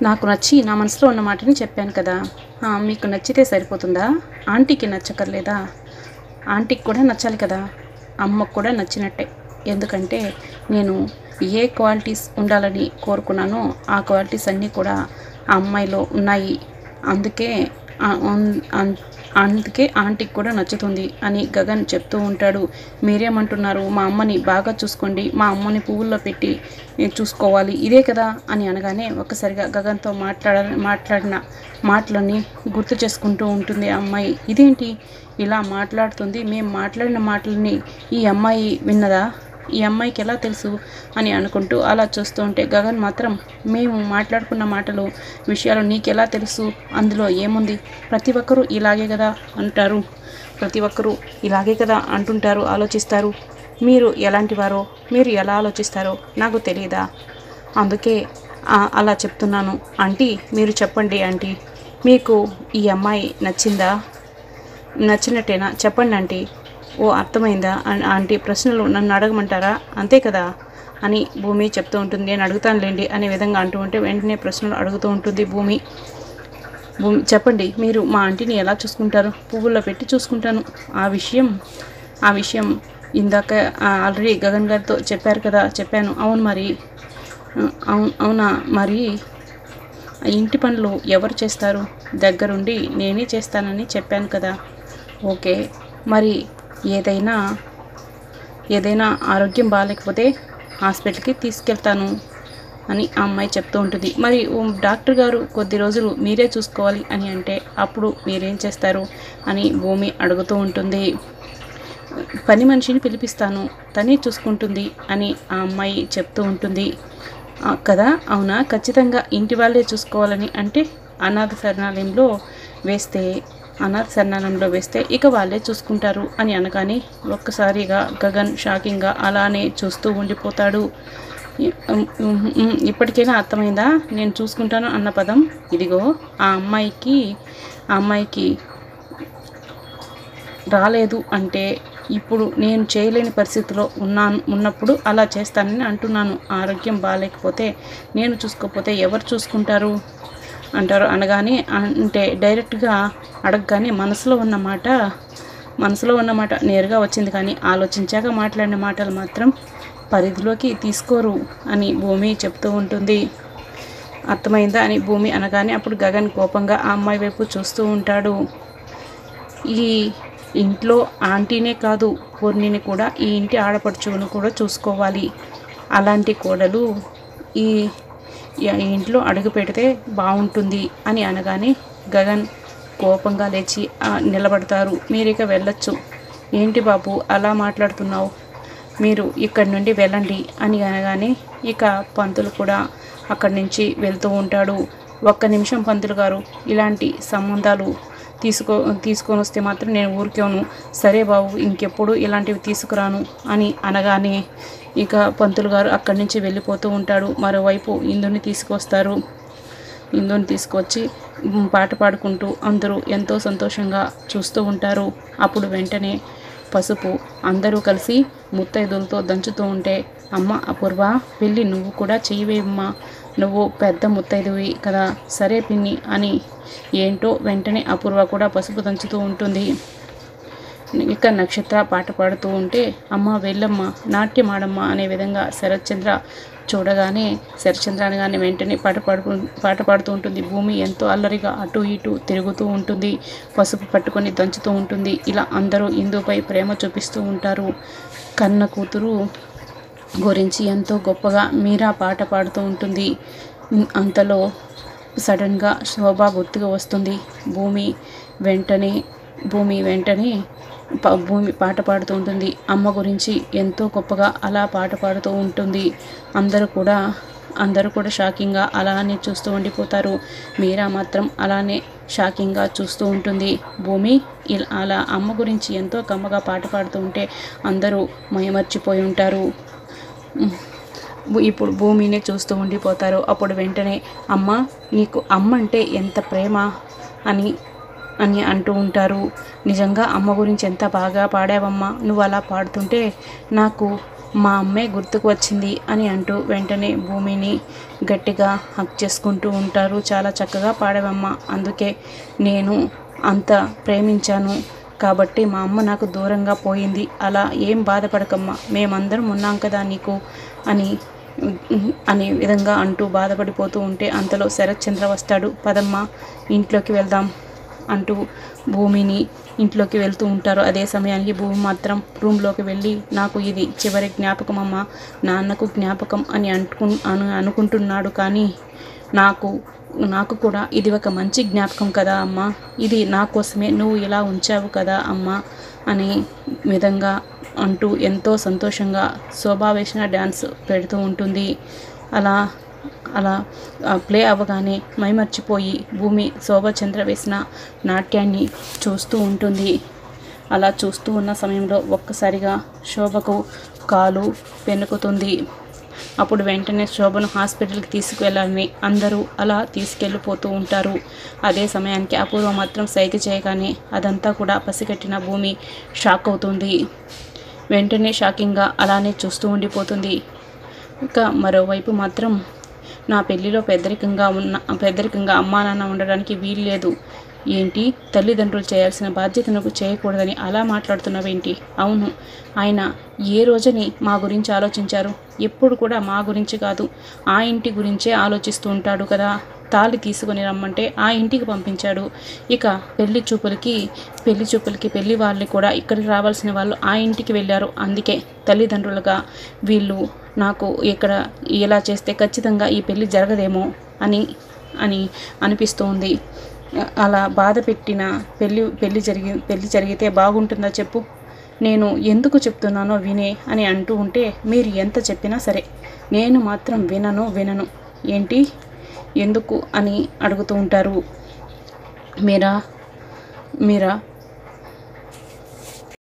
నాకు నచ్చి నా మనసులో ఉన్న మాటని చెప్పాను కదా. మీకు నచ్చితే సరిపోతుందా? ఆంటీకి నచ్చక్కర్లేదా? ఆంటీకి కూడా నచ్చాలి కదా. అమ్మకు కూడా నచ్చినట్టే. ఎందుకంటే నేను ఏ క్వాలిటీస్ ఉండాలని కోరుకున్నానో ఆ క్వాలిటీస్ అన్నీ కూడా ఆ అమ్మాయిలో ఉన్నాయి. అందుకే అందుకే ఆంటీకి కూడా నచ్చుతుంది అని గగన్ చెప్తూ ఉంటాడు. మీరేమంటున్నారు? మా అమ్మని బాగా చూసుకోండి, మా అమ్మని పువ్వుల్లో పెట్టి చూసుకోవాలి, ఇదే కదా అని అనగానే ఒక్కసారిగా గగన్తో మాట్లాడిన మాటలని గుర్తు చేసుకుంటూ ఉంటుంది ఆ అమ్మాయి. ఇదేంటి ఇలా మాట్లాడుతుంది? మేము మాట్లాడిన మాటలని ఈ అమ్మాయి విన్నదా? ఈ అమ్మాయికి ఎలా తెలుసు అని అనుకుంటూ అలా చూస్తూ ఉంటే గగన్ మాత్రం, మేము మాట్లాడుకున్న మాటలు విషయాలు నీకెలా తెలుసు? అందులో ఏముంది? ప్రతి ఒక్కరూ ఇలాగే కదా అంటారు, ప్రతి ఒక్కరూ ఇలాగే కదా అంటుంటారు, ఆలోచిస్తారు. మీరు ఎలాంటి వారో, మీరు ఎలా ఆలోచిస్తారో నాకు తెలియదా? అందుకే అలా చెప్తున్నాను. ఆంటీ మీరు చెప్పండి. ఆంటీ మీకు ఈ అమ్మాయి నచ్చిందా? నచ్చినట్టేనా? చెప్పండి ఆంటీ. ఓ అర్థమైందా ఆంటీ? ప్రశ్నలు నన్ను అడగమంటారా? అంతే కదా అని భూమి చెప్తూ ఉంటుంది. నేను అడుగుతానులేండి అనే విధంగా అంటూ ఉంటే వెంటనే ప్రశ్నలు అడుగుతూ ఉంటుంది భూమి. చెప్పండి, మీరు మా ఆంటీని ఎలా చూసుకుంటారు? పువ్వుల్లో పెట్టి చూసుకుంటాను. ఆ విషయం ఇందాక ఆల్రెడీ గగన్ గారితో చెప్పారు కదా. చెప్పాను. అవును మరి. అవునా మరి ఇంటి పనులు ఎవరు చేస్తారు? దగ్గరుండి నేనే చేస్తానని చెప్పాను కదా. ఓకే, మరి ఏదైనా ఆరోగ్యం బాగాలేకపోతే హాస్పిటల్కి తీసుకెళ్తాను అని ఆ అమ్మాయి చెప్తూ ఉంటుంది. మరి డాక్టర్ గారు కొద్ది రోజులు మీరే చూసుకోవాలి అని అంటే అప్పుడు మీరేం చేస్తారు అని భూమి అడుగుతూ ఉంటుంది. పని మనిషిని పిలిపిస్తాను, తనే చూసుకుంటుంది అని ఆ అమ్మాయి చెప్తూ ఉంటుంది కదా. అవునా? ఖచ్చితంగా ఇంటి వాళ్ళే చూసుకోవాలని అంటే అనాథ శరణాలయంలో వేస్తే ఇక వాళ్ళే చూసుకుంటారు అని అనగానే ఒక్కసారిగా గగన్ షాకింగ్గా అలానే చూస్తూ ఉండిపోతాడు. ఇప్పటికైనా అర్థమైందా నేను చూసుకుంటాను అన్న పదం? ఇదిగో ఆ అమ్మాయికి రాలేదు అంటే ఇప్పుడు నేను చేయలేని పరిస్థితిలో ఉన్నప్పుడు అలా చేస్తానని అంటున్నాను. ఆరోగ్యం బాగాలేకపోతే నేను చూసుకోకపోతే ఎవరు చూసుకుంటారు అంటారు అనగానే, అంటే డైరెక్ట్గా అడగగానే మనసులో ఉన్న మాట నేరుగా వచ్చింది, కానీ ఆలోచించాక మాట్లాడిన మాటలు మాత్రం పరిధిలోకి తీసుకోరు అని భూమి చెప్తూ ఉంటుంది. అర్థమైందా అని భూమి అనగానే అప్పుడు గగన్ కోపంగా ఆ అమ్మాయి వైపు చూస్తూ ఉంటాడు. ఈ ఇంట్లో ఆంటీనే కాదు, పూర్ణిని కూడా, ఈ ఇంటి ఆడపడుచును కూడా చూసుకోవాలి. అలాంటి కోడలు ఈ ఇంట్లో అడుగు పెడితే బాగుంటుంది అని అనగానే గగన్ కోపంగా లేచి నిలబడతారు. మీరిక వెళ్ళొచ్చు. ఏంటి బాబు అలా మాట్లాడుతున్నావు? మీరు ఇక్కడి నుండి వెళ్ళండి అని అనగానే ఇక పంతులు కూడా అక్కడి నుంచి వెళ్తూ ఉంటాడు. ఒక్క నిమిషం పంతులు గారు, ఇలాంటి సంబంధాలు తీసుకొని వస్తే మాత్రం నేను ఊరికేను. సరే బాబు, ఇంకెప్పుడు ఇలాంటివి తీసుకురాను అని అనగానే ఇక పంతులు గారు అక్కడి నుంచి వెళ్ళిపోతూ ఉంటాడు. మరోవైపు ఇందుని తీసుకొస్తారు. ఇందుని తీసుకొచ్చి పాట పాడుకుంటూ అందరూ ఎంతో సంతోషంగా చూస్తూ ఉంటారు. అప్పుడు వెంటనే పసుపు అందరూ కలిసి ముత్తైదులతో దంచుతూ ఉంటే, అమ్మ అపూర్వ, వెళ్ళి నువ్వు కూడా చెయ్యవేమ్మా, నువ్వు పెద్ద ముత్తైదువి కదా. సరే పిన్ని అని ఏంటో వెంటనే అపూర్వ కూడా పసుపు దంచుతూ ఉంటుంది. ఇక నక్షత్ర పాట పాడుతూ ఉంటే, అమ్మ వెళ్ళమ్మ, నాట్యం ఆడమ్మ అనే విధంగా శరత్చంద్ర అనగానే వెంటనే పాట పాడుతూ ఉంటుంది. భూమి ఎంతో అల్లరిగా అటు ఇటు తిరుగుతూ ఉంటుంది, పసుపు పట్టుకొని దంచుతూ ఉంటుంది. ఇలా అందరూ ఇందుపై ప్రేమ చూపిస్తూ ఉంటారు. కన్న కూతురు గురించి ఎంతో గొప్పగా మీరా పాట పాడుతూ ఉంటుంది. అంతలో సడన్గా శోభ గుర్తుగా వస్తుంది. భూమి వెంటనే భూమి పాట పాడుతూ ఉంటుంది. అమ్మ గురించి ఎంతో గొప్పగా అలా పాట పాడుతూ ఉంటుంది. అందరూ కూడా షాకింగ్గా అలానే చూస్తూ ఉండిపోతారు. మీరా మాత్రం అలానే షాకింగ్గా చూస్తూ ఉంటుంది. భూమి అలా అమ్మ గురించి ఎంతో కమ్మగా పాట పాడుతూ ఉంటే అందరూ మయమర్చిపోయి ఉంటారు. ఇప్పుడు భూమినే చూస్తూ ఉండిపోతారు. అప్పుడు వెంటనే, అమ్మ, నీకు అమ్మ అంటే ఎంత ప్రేమ అని అంటూ ఉంటారు. నిజంగా అమ్మ గురించి ఎంత బాగా పాడావమ్మా, నువ్వు అలా పాడుతుంటే నాకు మా అమ్మే గుర్తుకు వచ్చింది అని అంటూ వెంటనే భూమిని గట్టిగా హక్ చేసుకుంటూ ఉంటారు. చాలా చక్కగా పాడావమ్మ, అందుకే నేను అంత ప్రేమించాను కాబట్టి మా అమ్మ నాకు దూరంగా పోయింది. అలా ఏం బాధపడకమ్మా, మేమందరం ఉన్నాం కదా నీకు అని అనే విధంగా అంటూ బాధపడిపోతూ ఉంటే అంతలో శరత్చంద్ర వస్తాడు. పదమ్మా ఇంట్లోకి వెళ్దాం అంటూ భూమిని ఇంట్లోకి వెళ్తూ ఉంటారు. అదే సమయానికి భూమి మాత్రం రూమ్లోకి వెళ్ళి నాకు ఇది చివరి జ్ఞాపకం అమ్మ, నాన్నకు జ్ఞాపకం అని అనుకుంటున్నాడు. కానీ నాకు కూడా ఇది ఒక మంచి జ్ఞాపకం కదా అమ్మ, ఇది నా కోసమే నువ్వు ఇలా ఉంచావు కదా అమ్మ అనే విధంగా అంటూ ఎంతో సంతోషంగా శోభా వేసిన డ్యాన్స్ పెడుతూ ఉంటుంది. అలా ప్లే అవ్వగానే మైమర్చిపోయి భూమి శోభచంద్ర వేసిన నాట్యాన్ని చూస్తూ ఉంటుంది. అలా చూస్తూ ఉన్న సమయంలో ఒక్కసారిగా శోభకు కాలు పెనుకుతుంది. అప్పుడు వెంటనే శోభను హాస్పిటల్కి తీసుకువెళ్ళాలని అందరూ అలా తీసుకెళ్ళిపోతూ ఉంటారు. అదే సమయానికి అపూర్వ మాత్రం సైగ చేయగానే అదంతా కూడా పసిగట్టిన భూమి షాక్ అవుతుంది. వెంటనే షాకింగ్గా అలానే చూస్తూ ఉండిపోతుంది. ఇంకా మరోవైపు మాత్రం నా పెళ్లిలో పెద్దరికంగా అమ్మా నాన్న ఉండడానికి వీల్లేదు. ఏంటి, తల్లిదండ్రులు చేయాల్సిన బాధ్యత నువ్వు చేయకూడదని అలా మాట్లాడుతున్నావేంటి? అవును, ఆయన ఏ రోజని మా గురించి ఆలోచించారు? ఎప్పుడు కూడా మా గురించి కాదు, ఆ ఇంటి గురించే ఆలోచిస్తూ ఉంటాడు కదా. తాళి తీసుకొని రమ్మంటే ఆ ఇంటికి పంపించాడు. ఇక పెళ్లి చూపులకి పెళ్లి వాళ్ళని కూడా ఇక్కడికి రావాల్సిన వాళ్ళు ఆ ఇంటికి వెళ్ళారు. అందుకే తల్లిదండ్రులుగా వీళ్ళు నాకు ఇక్కడ ఇలా చేస్తే ఖచ్చితంగా ఈ పెళ్లి జరగదేమో అని అనిపిస్తోంది. అలా బాధ పెట్టిన పెళ్లి జరిగితే బాగుంటుందా చెప్పు? నేను ఎందుకు చెప్తున్నానో వినే అని అంటూ ఉంటే మీరు ఎంత చెప్పినా సరే నేను మాత్రం వినను. ఏంటి, ఎందుకు అని అడుగుతూ ఉంటారు. మీరా